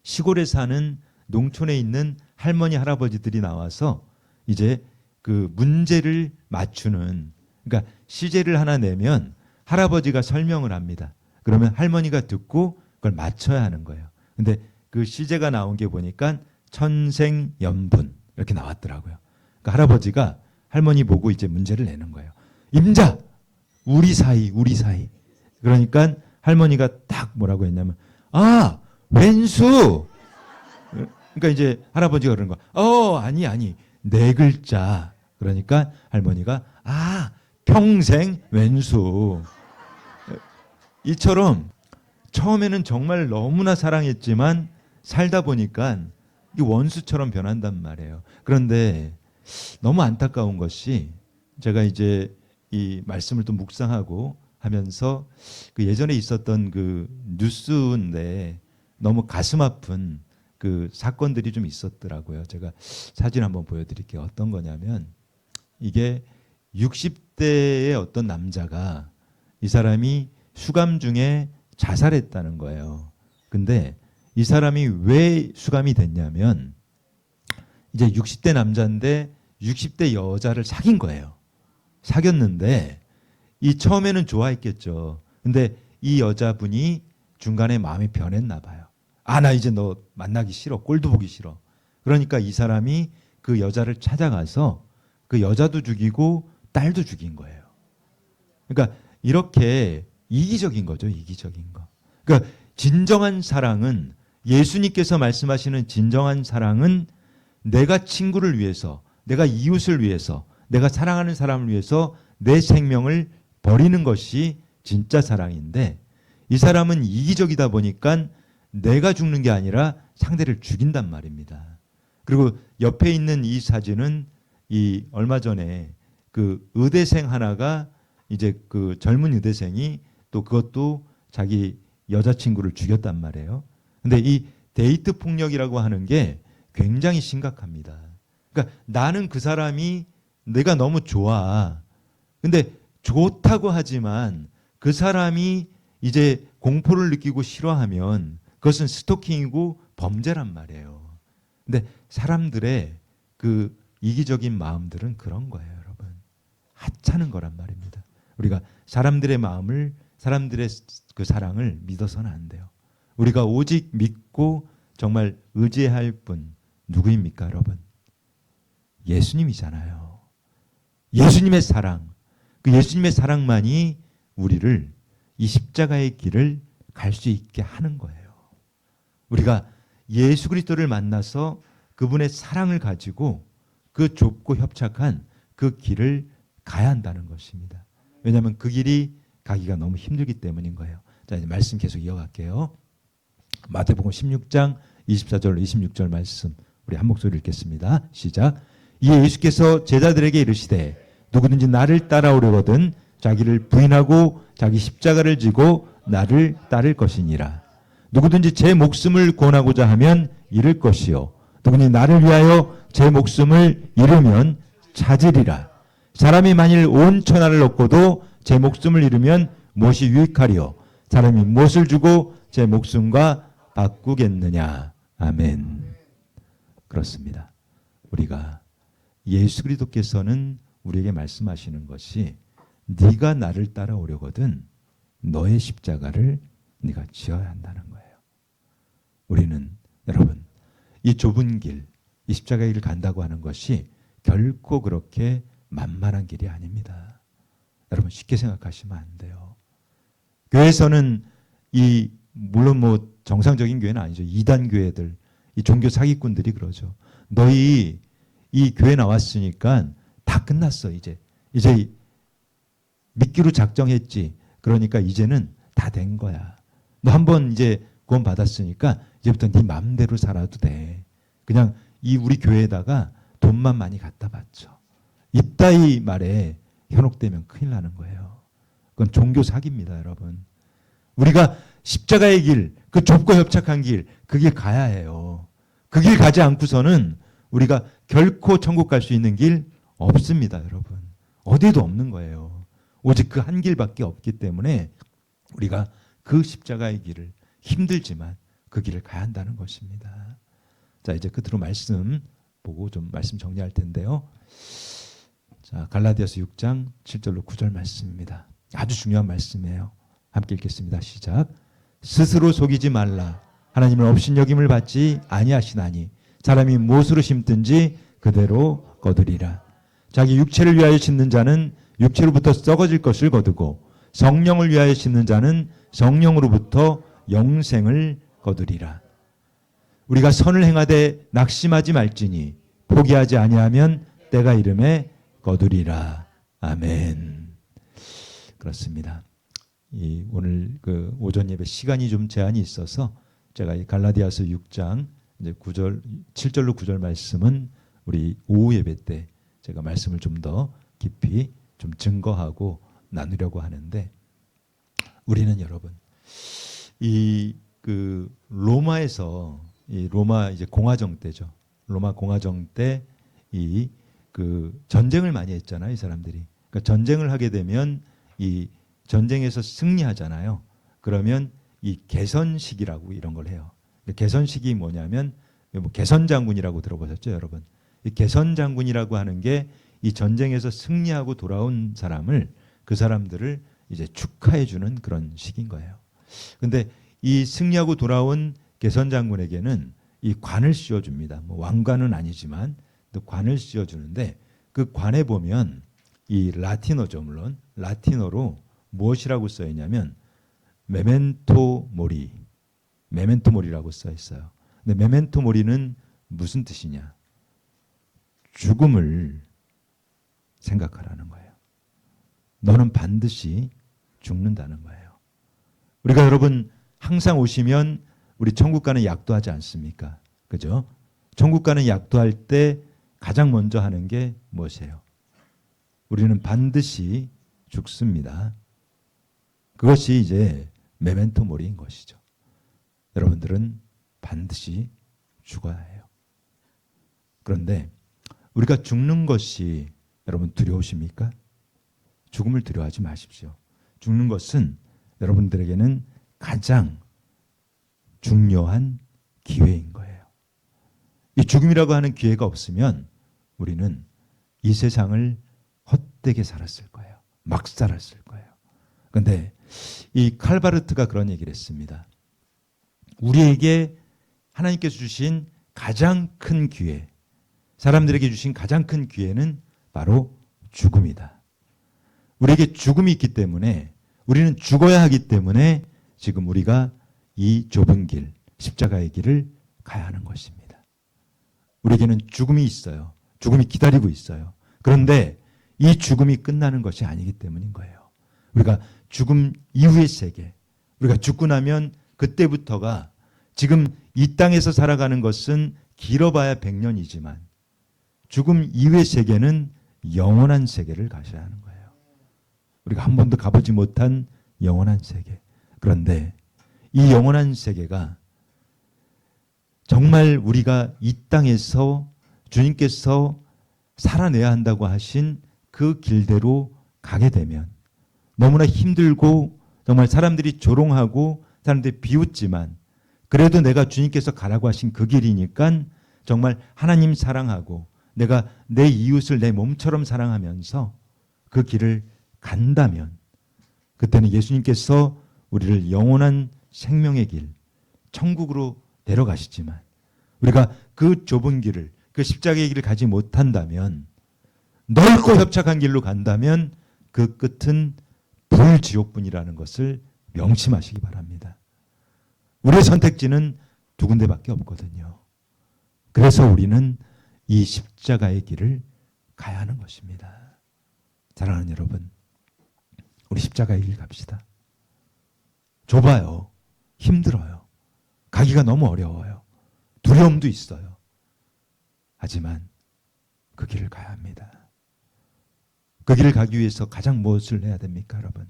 [SPEAKER 1] 시골에 사는 농촌에 있는 할머니 할아버지들이 나와서 이제 그 문제를 맞추는, 그러니까 시제를 하나 내면 할아버지가 설명을 합니다. 그러면 할머니가 듣고 그걸 맞춰야 하는 거예요. 근데 그 시제가 나온 게 보니까 천생연분 이렇게 나왔더라고요. 그러니까 할아버지가 할머니 보고 이제 문제를 내는 거예요. 임자, 우리 사이, 우리 사이. 그러니까 할머니가 딱 뭐라고 했냐면, 왼수. 그러니까 이제 할아버지가 그러는 거야. 아니, 네 글자. 그러니까 할머니가 평생 왼수. 이처럼 처음에는 정말 너무나 사랑했지만 살다 보니까 이 원수처럼 변한단 말이에요. 그런데 너무 안타까운 것이, 제가 이제 이 말씀을 또 묵상하고 하면서 그 예전에 있었던 그 뉴스인데 너무 가슴 아픈 그 사건들이 좀 있었더라고요. 제가 사진 한번 보여드릴게요. 어떤 거냐면, 이게 60대의 어떤 남자가, 이 사람이 수감 중에 자살했다는 거예요. 근데 이 사람이 왜 수감이 됐냐면, 이제 60대 남자인데 60대 여자를 사귄 거예요. 사귀었는데 이 처음에는 좋아했겠죠. 근데 이 여자분이 중간에 마음이 변했나 봐요. 나 이제 너 만나기 싫어, 꼴도 보기 싫어. 그러니까 이 사람이 그 여자를 찾아가서 그 여자도 죽이고 딸도 죽인 거예요. 그러니까 이렇게 이기적인 거죠, 이기적인 거. 그러니까 진정한 사랑은, 예수님께서 말씀하시는 진정한 사랑은 내가 친구를 위해서, 내가 이웃을 위해서, 내가 사랑하는 사람을 위해서 내 생명을 버리는 것이 진짜 사랑인데, 이 사람은 이기적이다 보니까 내가 죽는 게 아니라 상대를 죽인단 말입니다. 그리고 옆에 있는 이 사진은 이 얼마 전에 그 의대생 하나가, 이제 그 젊은 의대생이 또 그것도 자기 여자친구를 죽였단 말이에요. 근데 이 데이트 폭력이라고 하는 게 굉장히 심각합니다. 그러니까 나는 그 사람이 내가 너무 좋아. 근데 좋다고 하지만 그 사람이 이제 공포를 느끼고 싫어하면 그것은 스토킹이고 범죄란 말이에요. 근데 사람들의 그 이기적인 마음들은 그런 거예요, 여러분. 하찮은 거란 말입니다. 우리가 사람들의 마음을, 사람들의 그 사랑을 믿어서는 안 돼요. 우리가 오직 믿고 정말 의지해야 할 분 누구입니까, 여러분? 예수님이잖아요. 예수님의 사랑, 그 예수님의 사랑만이 우리를 이 십자가의 길을 갈 수 있게 하는 거예요. 우리가 예수 그리스도를 만나서 그분의 사랑을 가지고 그 좁고 협착한 그 길을 가야 한다는 것입니다. 왜냐하면 그 길이 가기가 너무 힘들기 때문인 거예요. 자, 이제 말씀 계속 이어갈게요. 마태복음 16장 24절 26절 말씀 우리 한 목소리 읽겠습니다. 시작. 이에 예수께서 제자들에게 이르시되 누구든지 나를 따라오려거든 자기를 부인하고 자기 십자가를 지고 나를 따를 것이니라. 누구든지 제 목숨을 구원하고자 하면 잃을 것이요 누구든지 나를 위하여 제 목숨을 잃으면 찾으리라. 사람이 만일 온 천하를 얻고도 제 목숨을 잃으면 무엇이 유익하리요? 사람이 무엇을 주고 제 목숨과 바꾸겠느냐? 아멘. 그렇습니다. 우리가 예수 그리스도께서는 우리에게 말씀하시는 것이, 네가 나를 따라오려거든 너의 십자가를 네가 지어야 한다는 거예요. 우리는 여러분 이 좁은 길, 이 십자가의 길을 간다고 하는 것이 결코 그렇게 만만한 길이 아닙니다. 여러분 쉽게 생각하시면 안 돼요. 교회에서는 물론 뭐 정상적인 교회는 아니죠. 이단 교회들, 이 종교 사기꾼들이 그러죠. 너희 이 교회 나왔으니까 다 끝났어. 이제 믿기로 작정했지. 그러니까 이제는 다 된 거야. 너 한번 이제 구원 받았으니까 이제부터 네 마음대로 살아도 돼. 그냥 이 우리 교회에다가 돈만 많이 갖다 바쳐. 이따위 말에 현혹되면 큰일 나는 거예요. 그건 종교 사기입니다, 여러분. 우리가 십자가의 길, 그 좁고 협착한 길, 그 길 가야 해요. 그 길 가지 않고서는 우리가 결코 천국 갈 수 있는 길 없습니다, 여러분. 어디에도 없는 거예요. 오직 그 한 길밖에 없기 때문에 우리가 그 십자가의 길을 힘들지만 그 길을 가야 한다는 것입니다. 자, 이제 끝으로 말씀 보고 좀 말씀 정리할 텐데요. 자, 갈라디아서 6장 7절로 9절 말씀입니다. 아주 중요한 말씀이에요. 함께 읽겠습니다. 시작. 스스로 속이지 말라. 하나님은 업신여김을 받지 아니하시나니 사람이 무엇으로 심든지 그대로 거두리라. 자기 육체를 위하여 심는 자는 육체로부터 썩어질 것을 거두고 성령을 위하여 심는 자는 성령으로부터 영생을 거두리라. 우리가 선을 행하되 낙심하지 말지니 포기하지 아니하면 때가 이름에 거두리라. 아멘. 그렇습니다. 오늘 그 오전 예배 시간이 좀 제한이 있어서 제가 이 갈라디아서 6장 이제 7절로 9절 말씀은 우리 오후 예배 때 제가 말씀을 좀 더 깊이 좀 증거하고 나누려고 하는데, 우리는 여러분 로마에서 로마 이제 공화정 때죠. 로마 공화정 때 전쟁을 많이 했잖아요, 이 사람들이. 그러니까 전쟁을 하게 되면 이 전쟁에서 승리하잖아요. 그러면 이 개선식이라고 이런 걸 해요. 개선식이 뭐냐면 개선장군이라고 들어보셨죠, 여러분? 이 개선장군이라고 하는 게 이 전쟁에서 승리하고 돌아온 그 사람들을 이제 축하해 주는 그런 식인 거예요. 근데 이 승리하고 돌아온 개선장군에게는 이 관을 씌워줍니다. 뭐 왕관은 아니지만 또 관을 씌워주는데, 그 관에 보면 이 라틴어죠, 물론 라틴어로 무엇이라고 써 있냐면 메멘토 모리라고 써 있어요. 근데 메멘토 모리는 무슨 뜻이냐? 죽음을 생각하라는 거예요. 너는 반드시 죽는다는 거예요. 우리가 여러분 항상 오시면 우리 천국 가는 약도하지 않습니까? 그죠? 천국 가는 약도할 때 가장 먼저 하는 게 무엇이에요? 우리는 반드시 죽습니다. 그것이 이제 메멘토 모리인 것이죠. 여러분들은 반드시 죽어야 해요. 그런데 우리가 죽는 것이 여러분 두려우십니까? 죽음을 두려워하지 마십시오. 죽는 것은 여러분들에게는 가장 중요한 기회인 거예요. 이 죽음이라고 하는 기회가 없으면 우리는 이 세상을 헛되게 살았을 거예요. 막 살았을 거예요. 그런데 이 칼바르트가 그런 얘기를 했습니다. 우리에게 하나님께서 주신 가장 큰 기회, 사람들에게 주신 가장 큰 기회는 바로 죽음이다. 우리에게 죽음이 있기 때문에, 우리는 죽어야 하기 때문에 지금 우리가 이 좁은 길, 십자가의 길을 가야 하는 것입니다. 우리에게는 죽음이 있어요. 죽음이 기다리고 있어요. 그런데 이 죽음이 끝나는 것이 아니기 때문인 거예요. 우리가 죽음 이후의 세계, 우리가 죽고 나면 그때부터가, 지금 이 땅에서 살아가는 것은 길어봐야 100년이지만 죽음 이후의 세계는 영원한 세계를 가셔야 하는 거예요. 우리가 한 번도 가보지 못한 영원한 세계. 그런데 이 영원한 세계가 정말 우리가 이 땅에서 주님께서 살아내야 한다고 하신 그 길대로 가게 되면, 너무나 힘들고 정말 사람들이 조롱하고 사람들이 비웃지만 그래도 내가 주님께서 가라고 하신 그 길이니까 정말 하나님 사랑하고 내가 내 이웃을 내 몸처럼 사랑하면서 그 길을 간다면, 그때는 예수님께서 우리를 영원한 생명의 길, 천국으로 데려가시지만 우리가 그 좁은 길을, 그 십자가의 길을 가지 못한다면, 넓고 협착한 길로 간다면 그 끝은 불지옥뿐이라는 것을 명심하시기 바랍니다. 우리의 선택지는 두 군데밖에 없거든요. 그래서 우리는 이 십자가의 길을 가야 하는 것입니다. 사랑하는 여러분, 우리 십자가의 길 갑시다. 좁아요. 힘들어요. 가기가 너무 어려워요. 두려움도 있어요. 하지만 그 길을 가야 합니다. 그 길을 가기 위해서 가장 무엇을 해야 됩니까, 여러분?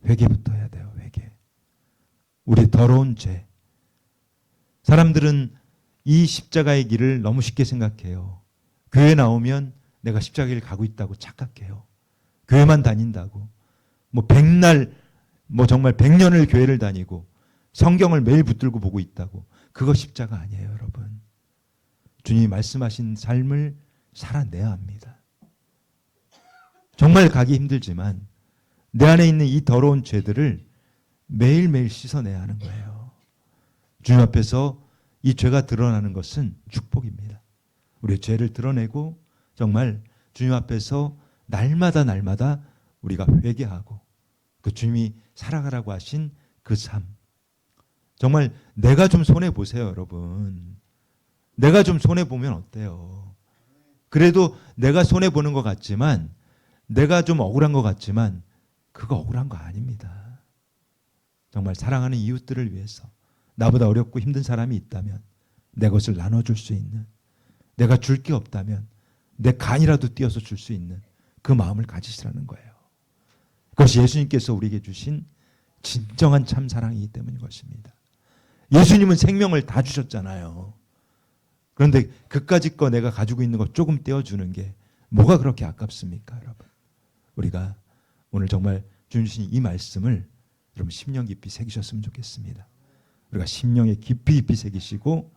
[SPEAKER 1] 회개부터 해야 돼요. 회개. 우리 더러운 죄. 사람들은 이 십자가의 길을 너무 쉽게 생각해요. 교회 나오면 내가 십자가의 길 가고 있다고 착각해요. 교회만 다닌다고. 백날, 정말 100년을 교회를 다니고 성경을 매일 붙들고 보고 있다고. 그거 십자가 아니에요, 여러분. 주님이 말씀하신 삶을 살아내야 합니다. 정말 가기 힘들지만 내 안에 있는 이 더러운 죄들을 매일매일 씻어내야 하는 거예요. 주님 앞에서 이 죄가 드러나는 것은 축복입니다. 우리의 죄를 드러내고 정말 주님 앞에서 날마다 우리가 회개하고 그 주님이 살아가라고 하신 그 삶. 정말 내가 좀 손해보세요, 여러분. 내가 좀 손해보면 어때요? 그래도 내가 손해보는 것 같지만, 내가 좀 억울한 것 같지만 그거 억울한 거 아닙니다. 정말 사랑하는 이웃들을 위해서 나보다 어렵고 힘든 사람이 있다면 내 것을 나눠줄 수 있는, 내가 줄 게 없다면 내 간이라도 띄어서 줄 수 있는 그 마음을 가지시라는 거예요. 그것이 예수님께서 우리에게 주신 진정한 참 사랑이기 때문인 것입니다. 예수님은 생명을 다 주셨잖아요. 그런데 그까짓 거 내가 가지고 있는 거 조금 떼어주는 게 뭐가 그렇게 아깝습니까, 여러분? 우리가 오늘 정말 주님 주신 이 말씀을 여러분 심령 깊이 새기셨으면 좋겠습니다. 우리가 심령에 깊이 새기시고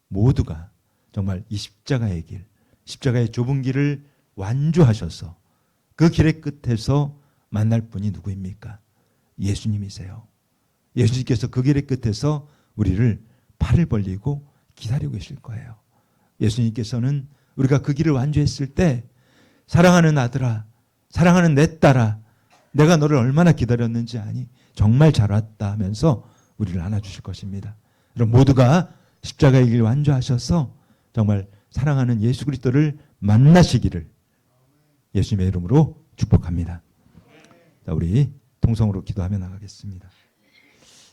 [SPEAKER 1] 모두가 정말 이 십자가의 길, 십자가의 좁은 길을 완주하셔서 그 길의 끝에서 만날 분이 누구입니까? 예수님이세요. 예수님께서 그 길의 끝에서 우리를 팔을 벌리고 기다리고 계실 거예요. 예수님께서는 우리가 그 길을 완주했을 때 사랑하는 아들아, 사랑하는 내 딸아, 내가 너를 얼마나 기다렸는지 아니? 정말 잘 왔다 하면서 우리를 안아주실 것입니다. 여러분 모두가 십자가의 길 완주하셔서 정말 사랑하는 예수 그리스도를 만나시기를 예수님의 이름으로 축복합니다. 자, 우리 통성으로 기도하며 나가겠습니다.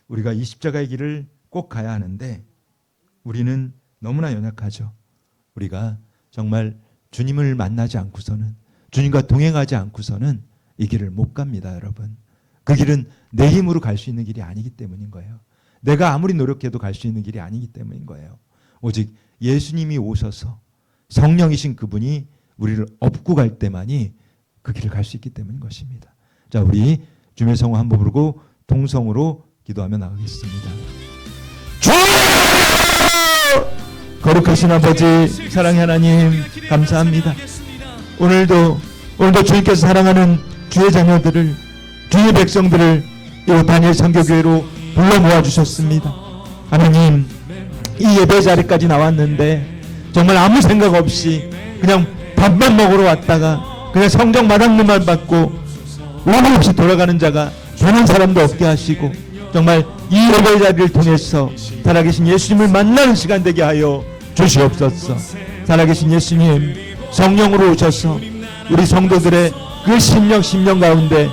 [SPEAKER 1] 우리가 이 십자가의 길을 꼭 가야 하는데 우리는 너무나 연약하죠. 우리가 정말 주님을 만나지 않고서는, 주님과 동행하지 않고서는 이 길을 못 갑니다, 여러분. 그 길은 내 힘으로 갈 수 있는 길이 아니기 때문인 거예요. 내가 아무리 노력해도 갈 수 있는 길이 아니기 때문인 거예요. 오직 예수님이 오셔서 성령이신 그분이 우리를 업고 갈 때만이 그 길을 갈 수 있기 때문인 것입니다. 자, 우리 주님의 성호 한번 부르고 동성으로 기도하며 나가겠습니다. 주! 거룩하신 아버지, 사랑의 하나님, 감사합니다. 오늘도 주님께서 사랑하는 주의 자녀들을, 주의 백성들을 이 다니엘 선교교회로 불러 모아주셨습니다. 하나님, 이 예배 자리까지 나왔는데 정말 아무 생각 없이 그냥 밥만 먹으러 왔다가 그냥 성경 마당문만 받고 오늘 없이 돌아가는 자가 되는 사람도 없게 하시고, 정말 이 예배 자리를 통해서 살아계신 예수님을 만나는 시간 되게 하여 주시옵소서. 살아계신 예수님, 성령으로 오셔서 우리 성도들의 그 심령 가운데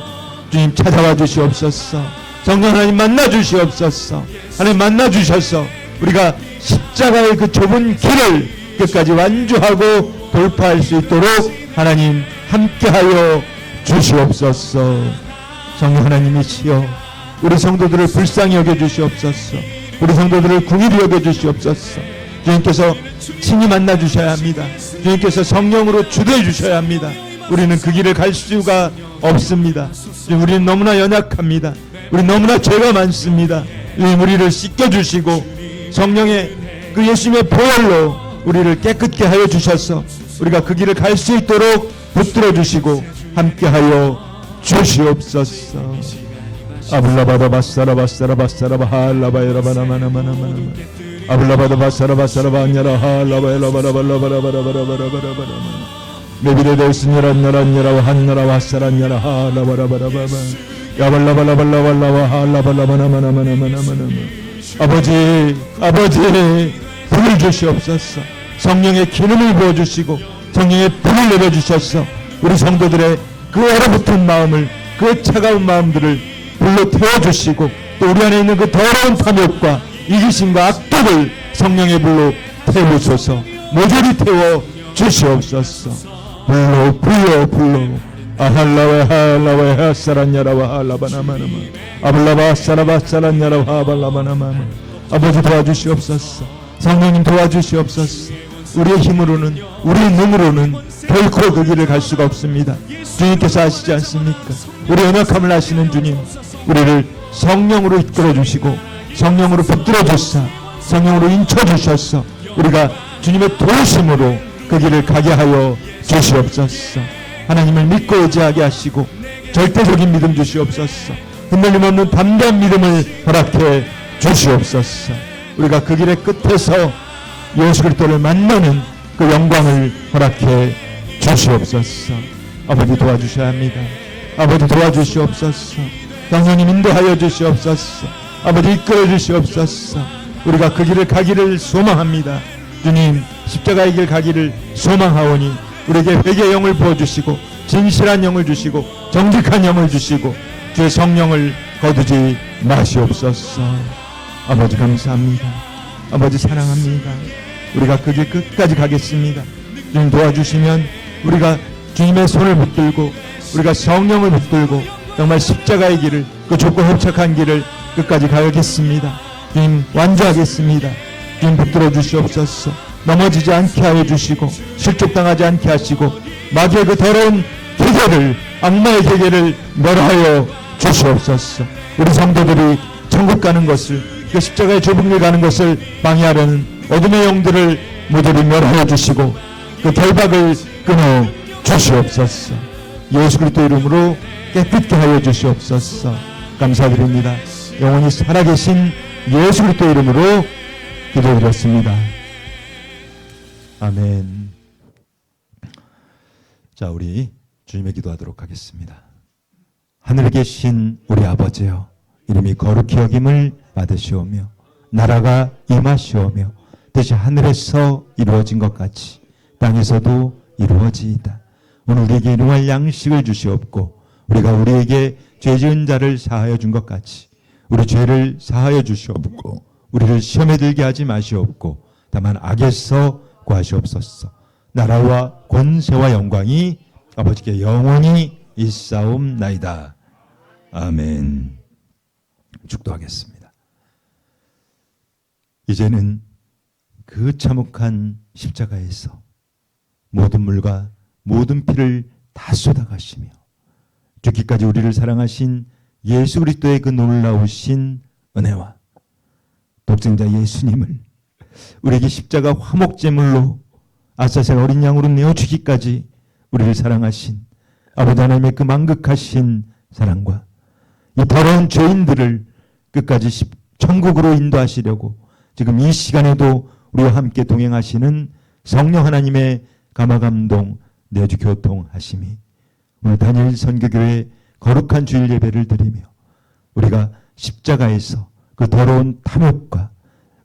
[SPEAKER 1] 주님 찾아와 주시옵소서. 성령 하나님 만나 주시옵소서. 하나님 만나 주셔서 우리가 십자가의 그 좁은 길을 끝까지 완주하고 돌파할 수 있도록 하나님 함께하여 주시옵소서. 성령 하나님이시여, 우리 성도들을 불쌍히 여겨주시옵소서. 우리 성도들을 궁일히 여겨주시옵소서. 주님께서 친히 만나 주셔야 합니다. 주님께서 성령으로 주도해 주셔야 합니다. 우리는 그 길을 갈 수가 없습니다. 우리는 너무나 연약합니다. 우리는 너무나 죄가 많습니다. 우리를 씻겨주시고 성령의 그 예수님의 보혈로 우리를 깨끗게 하여 주셔서 우리가 그 길을 갈 수 있도록 붙들어 주시고 함께하여 주시옵소서. 아블라바다 바사라 바사라 바사라 바할라바야라바나마나마나마나 아블라바다 바사라 바사라 바냐라 할라바야라바라바라바라바라바라바라바라바라 메비레데스니란나란냐라 한나라 바사란냐라 할라바라바라바바 야발라발라발라발라와 할라발라바나마나마나마나마나 아버지 불을 주시옵소서. 성령의 기름을 부어주시고 성령의 불을 내려주셔서 우리 성도들의 그 얼어붙은 마음을, 그 차가운 마음들을 불로 태워주시고 또 우리 안에 있는 그 더러운 탐욕과 이기심과 악독을 성령의 불로 태우소서. 모조리 태워 주시옵소서. 불로 아할라와 하사란야라와 할라바나마나마 아블라바 사라바 사란야라와 하발라바나마마 아버지 도와주시옵소서. 성령님 도와주시옵소서. 우리의 힘으로는, 우리의 능으로는 결코 그 길을 갈 수가 없습니다. 주님께서 아시지 않습니까? 우리 연약함을 아시는 주님, 우리를 성령으로 이끌어주시고 성령으로 붙들어주사 성령으로 인쳐주셔서 우리가 주님의 도우심으로 그 길을 가게 하여 주시옵소서. 하나님을 믿고 의지하게 하시고 절대적인 믿음 주시옵소서. 흔들림 없는 담대한 믿음을 허락해 주시옵소서. 우리가 그 길의 끝에서 예수 그리스도를 만나는 그 영광을 허락해 주시옵소서. 아버지 도와주셔야 합니다. 아버지 도와주시옵소서. 성령님 인도하여 주시옵소서. 아버지 이끌어 주시옵소서. 우리가 그 길을 가기를 소망합니다. 주님, 십자가의 길 가기를 소망하오니 우리에게 회개의 영을 부어주시고 진실한 영을 주시고 정직한 영을 주시고 주의 성령을 거두지 마시옵소서. 아버지 감사합니다. 아버지 사랑합니다. 우리가 그 길 끝까지 가겠습니다. 주님 도와주시면 우리가 주님의 손을 붙들고 우리가 성령을 붙들고 정말 십자가의 길을, 그 좁고 협착한 길을 끝까지 가겠습니다. 주님 완주하겠습니다. 주님 붙들어 주시옵소서. 넘어지지 않게 하여 주시고 실족당하지 않게 하시고 마귀의 그 더러운 계계를, 악마의 계계를 멸하여 주시옵소서. 우리 성도들이 천국 가는 것을, 그 십자가의 좁은 길 가는 것을 방해하려는 어둠의 영들을 모조리 멸하여 주시고 그 결박을 끊어 주시옵소서. 예수 그리스도 이름으로 깨끗게 하여 주시옵소서. 감사드립니다. 영원히 살아계신 예수 그리스도 이름으로 기도드렸습니다. 아멘. 자, 우리 주님의 기도하도록 하겠습니다. 하늘에 계신 우리 아버지여, 이름이 거룩히 여김을 받으시오며 나라가 임하시오며 뜻이 하늘에서 이루어진 것 같이 땅에서도 이루어지이다. 오늘 우리에게 일용할 양식을 주시옵고 우리가 우리에게 죄 지은 자를 사하여 준 것 같이 우리 죄를 사하여 주시옵고 우리를 시험에 들게 하지 마시옵고 다만 악에서 구하시옵소서. 나라와 권세와 영광이 아버지께 영원히 있사옵나이다. 아멘. 축도하겠습니다. 이제는 그 참혹한 십자가에서 모든 물과 모든 피를 다 쏟아가시며 죽기까지 우리를 사랑하신 예수 그리스도의 그 놀라우신 은혜와 독생자 예수님을 우리에게 십자가 화목제물로 아사셀 어린 양으로 내어주기까지 우리를 사랑하신 아버지 하나님의 그 만극하신 사랑과 이 더러운 죄인들을 끝까지 천국으로 인도하시려고 지금 이 시간에도 우리와 함께 동행하시는 성령 하나님의 감화감동 내주 교통하심이 오늘 다니엘 선교교회 거룩한 주일 예배를 드리며 우리가 십자가에서 그 더러운 탐욕과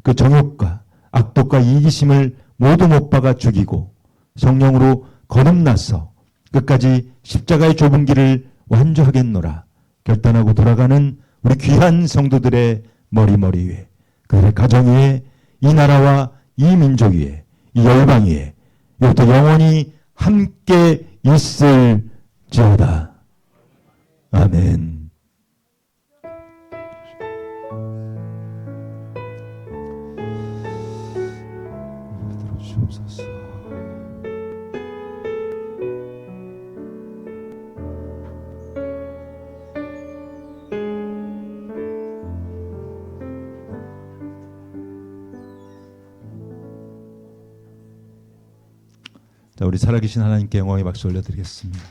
[SPEAKER 1] 그 정욕과 악독과 이기심을 모두 못 박아 죽이고 성령으로 거듭나서 끝까지 십자가의 좁은 길을 완주하겠노라 결단하고 돌아가는 우리 귀한 성도들의 머리 위에, 그들의 가정 위에, 이 나라와 이 민족 위에, 이 열방 위에 이부터 영원히 함께 있을지어다. 아멘. 들어주옵소서. 자, 우리 살아계신 하나님께 영광의 박수 올려드리겠습니다.